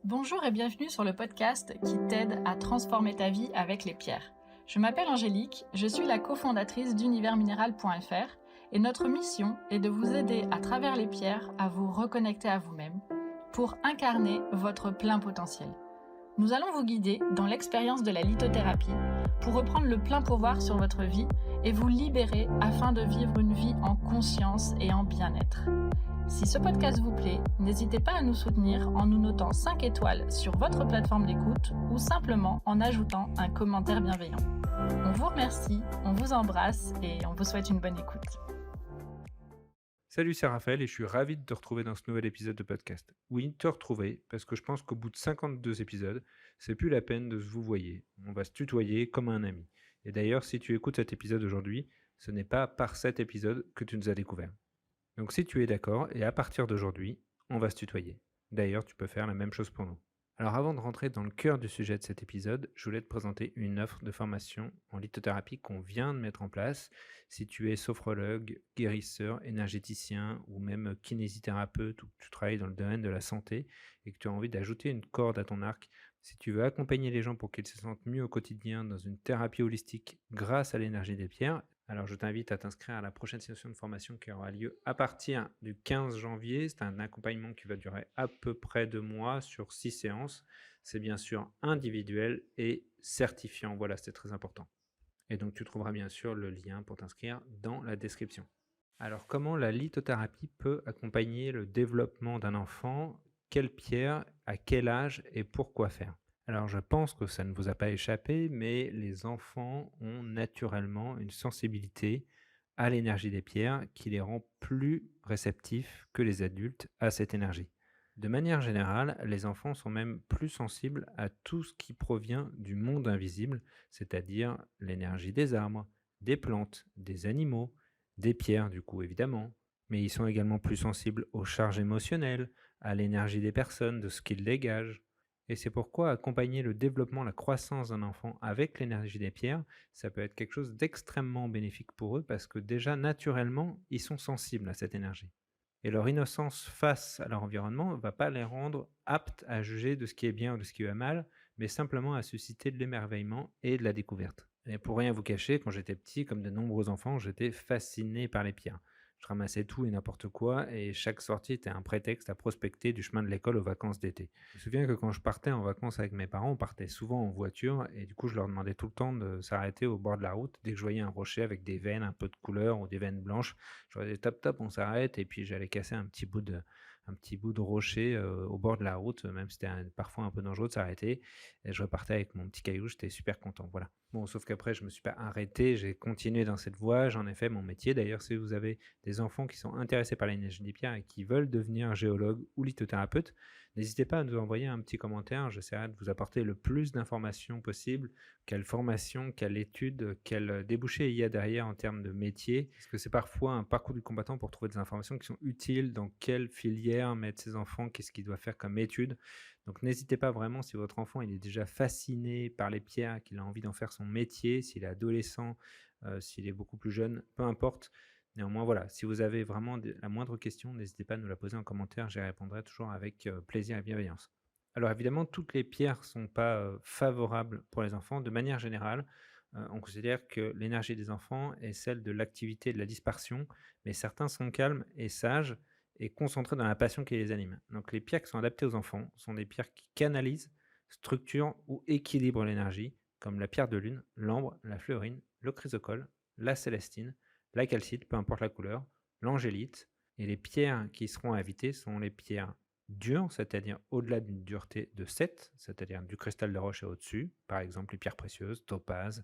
Bonjour et bienvenue sur le podcast qui t'aide à transformer ta vie avec les pierres. Je m'appelle Angélique, je suis la cofondatrice d'universminéral.fr et notre mission est de vous aider à travers les pierres à vous reconnecter à vous-même pour incarner votre plein potentiel. Nous allons vous guider dans l'expérience de la lithothérapie pour reprendre le plein pouvoir sur votre vie et vous libérer afin de vivre une vie en conscience et en bien-être. Si ce podcast vous plaît, n'hésitez pas à nous soutenir en nous notant 5 étoiles sur votre plateforme d'écoute ou simplement en ajoutant un commentaire bienveillant. On vous remercie, on vous embrasse et on vous souhaite une bonne écoute. Salut, c'est Raphaël et je suis ravi de te retrouver dans ce nouvel épisode de podcast. Oui, te retrouver, parce que je pense qu'au bout de 52 épisodes, c'est plus la peine de se vous voyer. On va se tutoyer comme un ami. Et d'ailleurs, si tu écoutes cet épisode aujourd'hui, ce n'est pas par cet épisode que tu nous as découvert. Donc si tu es d'accord, et à partir d'aujourd'hui, on va se tutoyer. D'ailleurs, tu peux faire la même chose pour nous. Alors avant de rentrer dans le cœur du sujet de cet épisode, je voulais te présenter une offre de formation en lithothérapie qu'on vient de mettre en place. Si tu es sophrologue, guérisseur, énergéticien ou même kinésithérapeute ou que tu travailles dans le domaine de la santé et que tu as envie d'ajouter une corde à ton arc, si tu veux accompagner les gens pour qu'ils se sentent mieux au quotidien dans une thérapie holistique grâce à l'énergie des pierres, alors je t'invite à t'inscrire à la prochaine session de formation qui aura lieu à partir du 15 janvier. C'est un accompagnement qui va durer à peu près 2 mois sur 6 séances. C'est bien sûr individuel et certifiant. Voilà, c'est très important. Et donc tu trouveras bien sûr le lien pour t'inscrire dans la description. Alors comment la lithothérapie peut accompagner le développement d'un enfant? Quelle pierre, à quel âge et pourquoi faire? Alors je pense que ça ne vous a pas échappé, mais les enfants ont naturellement une sensibilité à l'énergie des pierres qui les rend plus réceptifs que les adultes à cette énergie. De manière générale, les enfants sont même plus sensibles à tout ce qui provient du monde invisible, c'est-à-dire l'énergie des arbres, des plantes, des animaux, des pierres du coup évidemment, mais ils sont également plus sensibles aux charges émotionnelles, à l'énergie des personnes, de ce qu'ils dégagent. Et c'est pourquoi accompagner le développement, la croissance d'un enfant avec l'énergie des pierres, ça peut être quelque chose d'extrêmement bénéfique pour eux parce que déjà naturellement, ils sont sensibles à cette énergie. Et leur innocence face à leur environnement ne va pas les rendre aptes à juger de ce qui est bien ou de ce qui est mal, mais simplement à susciter de l'émerveillement et de la découverte. Et pour rien vous cacher, quand j'étais petit, comme de nombreux enfants, j'étais fasciné par les pierres. Je ramassais tout et n'importe quoi, et chaque sortie était un prétexte à prospecter du chemin de l'école aux vacances d'été. Je me souviens que quand je partais en vacances avec mes parents, on partait souvent en voiture, et du coup je leur demandais tout le temps de s'arrêter au bord de la route. Dès que je voyais un rocher avec des veines un peu de couleur ou des veines blanches, je leur disais top top, on s'arrête, et puis j'allais casser un petit bout de rocher au bord de la route, même si c'était parfois un peu dangereux de s'arrêter. Et je repartais avec mon petit caillou, j'étais super content. Voilà. Bon, sauf qu'après, je ne me suis pas arrêté, j'ai continué dans cette voie, j'en ai fait mon métier. D'ailleurs, si vous avez des enfants qui sont intéressés par l'énergie des pierres et qui veulent devenir géologue ou lithothérapeute, n'hésitez pas à nous envoyer un petit commentaire. J'essaierai de vous apporter le plus d'informations possible. Quelle formation, quelle étude, quel débouché il y a derrière en termes de métier. Parce que c'est parfois un parcours du combattant pour trouver des informations qui sont utiles. Dans quelle filière mettre ses enfants, qu'est-ce qu'il doit faire comme étude. Donc n'hésitez pas vraiment, si votre enfant il est déjà fasciné par les pierres, qu'il a envie d'en faire son métier, s'il est adolescent, s'il est beaucoup plus jeune, peu importe. Néanmoins, voilà, si vous avez vraiment la moindre question, n'hésitez pas à nous la poser en commentaire, j'y répondrai toujours avec plaisir et bienveillance. Alors évidemment, toutes les pierres ne sont pas favorables pour les enfants. De manière générale, on considère que l'énergie des enfants est celle de l'activité et de la dispersion, mais certains sont calmes et sages et concentrés dans la passion qui les anime. Donc les pierres qui sont adaptées aux enfants sont des pierres qui canalisent, structurent ou équilibrent l'énergie, comme la pierre de lune, l'ambre, la fleurine, le chrysocole, la célestine, la calcite, peu importe la couleur, l'angélite. Et les pierres qui seront à éviter sont les pierres dures, c'est-à-dire au-delà d'une dureté de 7, c'est-à-dire du cristal de roche et au-dessus, par exemple les pierres précieuses, topaz,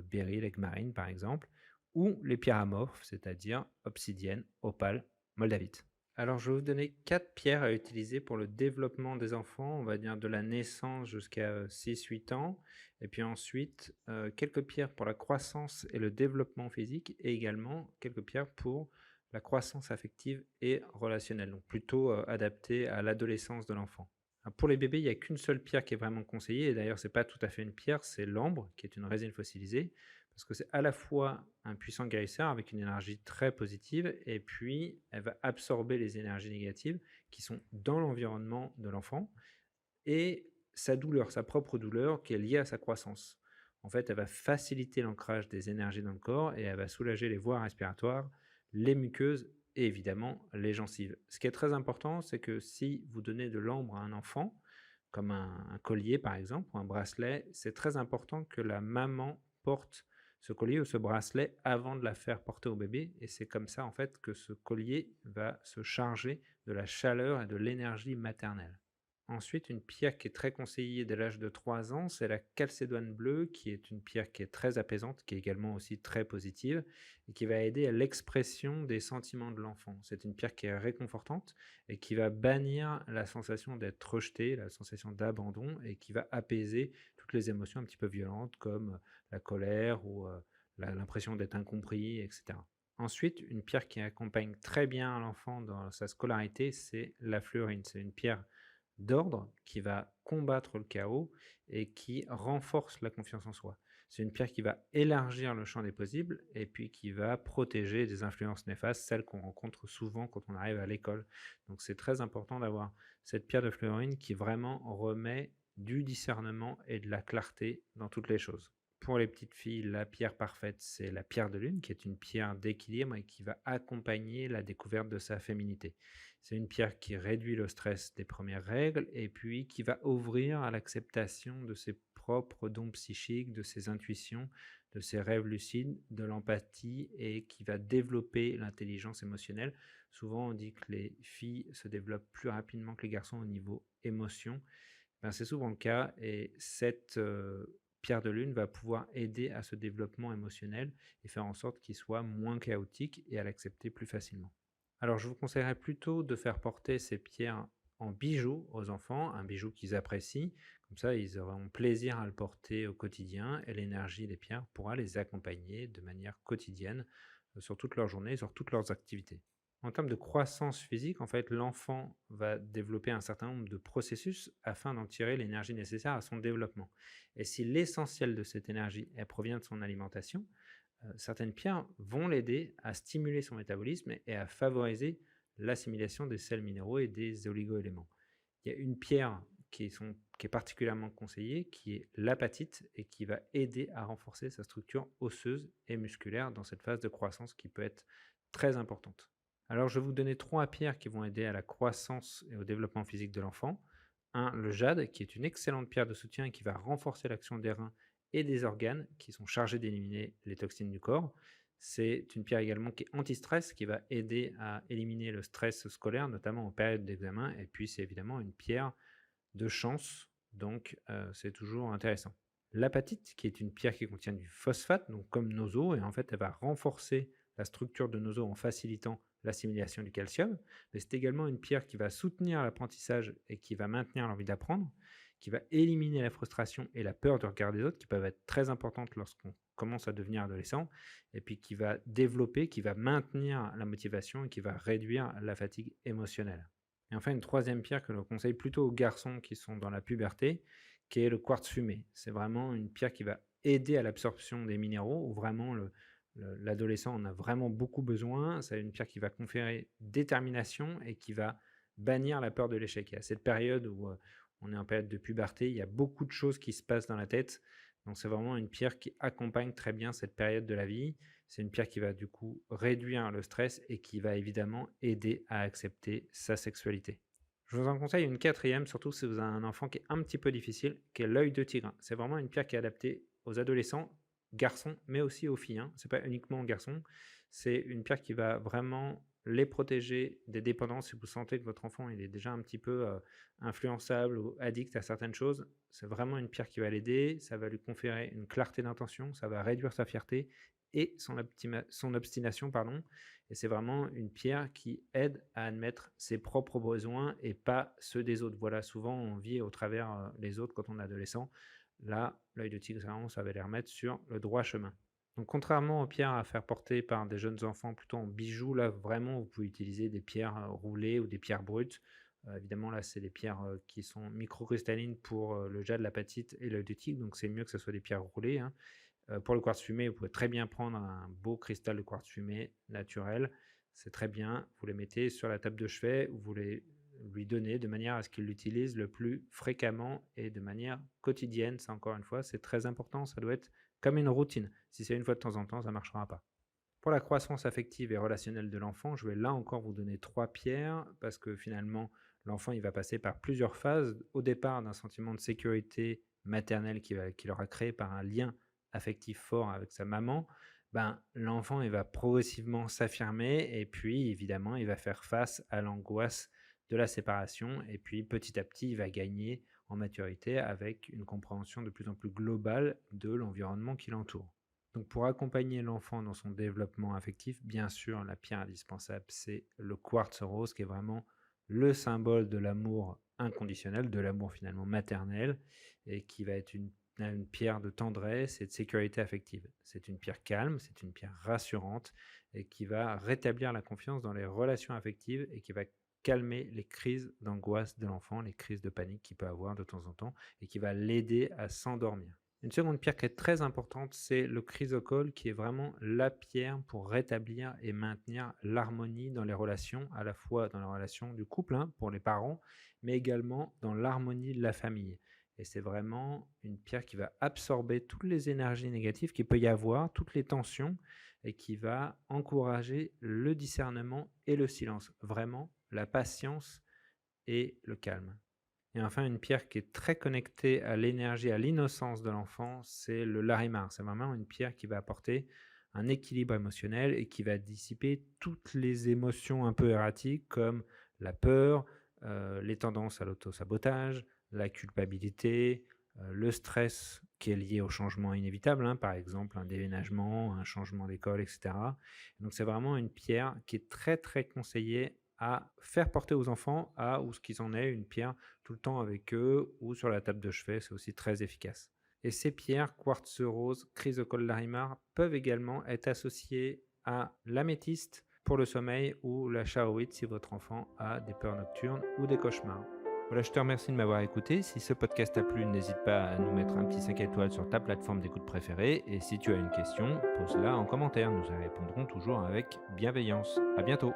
béryl, marine par exemple, ou les pierres amorphes, c'est-à-dire obsidienne, opale, moldavite. Alors je vais vous donner 4 pierres à utiliser pour le développement des enfants, on va dire de la naissance jusqu'à 6-8 ans, et puis ensuite quelques pierres pour la croissance et le développement physique, et également quelques pierres pour la croissance affective et relationnelle, donc plutôt adaptée à l'adolescence de l'enfant. Pour les bébés, il n'y a qu'une seule pierre qui est vraiment conseillée, et d'ailleurs ce n'est pas tout à fait une pierre, c'est l'ambre, qui est une résine fossilisée, parce que c'est à la fois un puissant guérisseur avec une énergie très positive, et puis elle va absorber les énergies négatives qui sont dans l'environnement de l'enfant, et sa douleur, sa propre douleur qui est liée à sa croissance. En fait, elle va faciliter l'ancrage des énergies dans le corps et elle va soulager les voies respiratoires, les muqueuses et évidemment les gencives. Ce qui est très important, c'est que si vous donnez de l'ambre à un enfant, comme un collier par exemple ou un bracelet, c'est très important que la maman porte ce collier ou ce bracelet avant de la faire porter au bébé et c'est comme ça en fait que ce collier va se charger de la chaleur et de l'énergie maternelle. Ensuite, une pierre qui est très conseillée dès l'âge de 3 ans, c'est la calcédoine bleue, qui est une pierre qui est très apaisante, qui est également aussi très positive et qui va aider à l'expression des sentiments de l'enfant. C'est une pierre qui est réconfortante et qui va bannir la sensation d'être rejeté, la sensation d'abandon et qui va apaiser toutes les émotions un petit peu violentes comme la colère ou l'impression d'être incompris, etc. Ensuite, une pierre qui accompagne très bien l'enfant dans sa scolarité, c'est la fluorine. C'est une pierre d'ordre qui va combattre le chaos et qui renforce la confiance en soi. C'est une pierre qui va élargir le champ des possibles et puis qui va protéger des influences néfastes, celles qu'on rencontre souvent quand on arrive à l'école. Donc c'est très important d'avoir cette pierre de fluorine qui vraiment remet du discernement et de la clarté dans toutes les choses. Pour les petites filles, la pierre parfaite, c'est la pierre de lune, qui est une pierre d'équilibre et qui va accompagner la découverte de sa féminité. C'est une pierre qui réduit le stress des premières règles et puis qui va ouvrir à l'acceptation de ses propres dons psychiques, de ses intuitions, de ses rêves lucides, de l'empathie et qui va développer l'intelligence émotionnelle. Souvent, on dit que les filles se développent plus rapidement que les garçons au niveau émotion. Ben, c'est souvent le cas et cette pierre de lune va pouvoir aider à ce développement émotionnel et faire en sorte qu'il soit moins chaotique et à l'accepter plus facilement. Alors, je vous conseillerais plutôt de faire porter ces pierres en bijoux aux enfants, un bijou qu'ils apprécient. Comme ça, ils auront plaisir à le porter au quotidien et l'énergie des pierres pourra les accompagner de manière quotidienne sur toute leur journée, sur toutes leurs activités. En termes de croissance physique, en fait, l'enfant va développer un certain nombre de processus afin d'en tirer l'énergie nécessaire à son développement. Et si l'essentiel de cette énergie elle provient de son alimentation, certaines pierres vont l'aider à stimuler son métabolisme et à favoriser l'assimilation des sels minéraux et des oligoéléments. Il y a une pierre qui est particulièrement conseillée, qui est l'apatite et qui va aider à renforcer sa structure osseuse et musculaire dans cette phase de croissance qui peut être très importante. Alors, je vais vous donner 3 pierres qui vont aider à la croissance et au développement physique de l'enfant. Un, le jade, qui est une excellente pierre de soutien et qui va renforcer l'action des reins et des organes qui sont chargés d'éliminer les toxines du corps. C'est une pierre également qui est anti-stress, qui va aider à éliminer le stress scolaire, notamment en période d'examen. Et puis, c'est évidemment une pierre de chance, donc c'est toujours intéressant. L'apatite, qui est une pierre qui contient du phosphate, donc comme nos os, et en fait, elle va renforcer la structure de nos os en facilitant l'assimilation du calcium. Mais c'est également une pierre qui va soutenir l'apprentissage et qui va maintenir l'envie d'apprendre, qui va éliminer la frustration et la peur du regard des autres, qui peuvent être très importantes lorsqu'on commence à devenir adolescent, et puis qui va développer, qui va maintenir la motivation et qui va réduire la fatigue émotionnelle. Et enfin, une troisième pierre que l'on conseille plutôt aux garçons qui sont dans la puberté, qui est le quartz fumé. C'est vraiment une pierre qui va aider à l'absorption des minéraux, où vraiment l'adolescent en a vraiment beaucoup besoin. C'est une pierre qui va conférer détermination et qui va bannir la peur de l'échec. Et à cette période où on est en période de puberté, il y a beaucoup de choses qui se passent dans la tête. Donc c'est vraiment une pierre qui accompagne très bien cette période de la vie. C'est une pierre qui va du coup réduire le stress et qui va évidemment aider à accepter sa sexualité. Je vous en conseille une quatrième, surtout si vous avez un enfant qui est un petit peu difficile, qui est l'œil de tigre. C'est vraiment une pierre qui est adaptée aux adolescents, garçons, mais aussi aux filles. Ce n'est pas uniquement aux garçons. C'est une pierre qui va vraiment les protéger des dépendances. Si vous sentez que votre enfant il est déjà un petit peu influençable ou addict à certaines choses, c'est vraiment une pierre qui va l'aider. Ça va lui conférer une clarté d'intention, ça va réduire sa fierté et son obstination, pardon. Et c'est vraiment une pierre qui aide à admettre ses propres besoins et pas ceux des autres. Voilà, souvent on vit au travers les autres quand on est adolescent. Là, l'œil de tigre, ça va les remettre sur le droit chemin. Donc contrairement aux pierres à faire porter par des jeunes enfants plutôt en bijoux, là vraiment vous pouvez utiliser des pierres roulées ou des pierres brutes. Évidemment là c'est des pierres qui sont microcristallines pour le jade, l'apatite et l'œil de tigre, donc c'est mieux que ce soit des pierres roulées. Pour le quartz fumé, vous pouvez très bien prendre un beau cristal de quartz fumé naturel. C'est très bien. Vous les mettez sur la table de chevet ou vous les lui donner de manière à ce qu'il l'utilise le plus fréquemment et de manière quotidienne. Ça, encore une fois, c'est très important. Ça doit être comme une routine. Si c'est une fois de temps en temps, ça ne marchera pas. Pour la croissance affective et relationnelle de l'enfant, je vais là encore vous donner 3 pierres parce que finalement, l'enfant, il va passer par plusieurs phases. Au départ, d'un sentiment de sécurité maternelle qu'il aura créé par un lien affectif fort avec sa maman. L'enfant, il va progressivement s'affirmer et puis évidemment, il va faire face à l'angoisse de la séparation et puis petit à petit, il va gagner en maturité avec une compréhension de plus en plus globale de l'environnement qui l'entoure. Donc pour accompagner l'enfant dans son développement affectif, bien sûr, la pierre indispensable, c'est le quartz rose qui est vraiment le symbole de l'amour inconditionnel, de l'amour finalement maternel et qui va être une pierre de tendresse et de sécurité affective. C'est une pierre calme, c'est une pierre rassurante et qui va rétablir la confiance dans les relations affectives et qui va calmer les crises d'angoisse de l'enfant, les crises de panique qu'il peut avoir de temps en temps et qui va l'aider à s'endormir. Une seconde pierre qui est très importante, c'est le chrysocole qui est vraiment la pierre pour rétablir et maintenir l'harmonie dans les relations, à la fois dans la relation du couple, pour les parents, mais également dans l'harmonie de la famille. Et c'est vraiment une pierre qui va absorber toutes les énergies négatives qu'il peut y avoir, toutes les tensions, et qui va encourager le discernement et le silence. Vraiment, la patience et le calme. Et enfin, une pierre qui est très connectée à l'énergie, à l'innocence de l'enfant, c'est le larimar. C'est vraiment une pierre qui va apporter un équilibre émotionnel et qui va dissiper toutes les émotions un peu erratiques comme la peur, les tendances à l'autosabotage, la culpabilité, le stress qui est lié au changement inévitable, par exemple un déménagement, un changement d'école, etc. Donc c'est vraiment une pierre qui est très très conseillée à faire porter aux enfants, ou ce qu'ils en aient une pierre tout le temps avec eux ou sur la table de chevet, c'est aussi très efficace. Et ces pierres, quartz rose, chrysocole larimar, peuvent également être associées à l'améthyste pour le sommeil ou la charoïte si votre enfant a des peurs nocturnes ou des cauchemars. Voilà, je te remercie de m'avoir écouté. Si ce podcast t'a plu, n'hésite pas à nous mettre un petit 5 étoiles sur ta plateforme d'écoute préférée. Et si tu as une question, pose-la en commentaire. Nous y répondrons toujours avec bienveillance. À bientôt.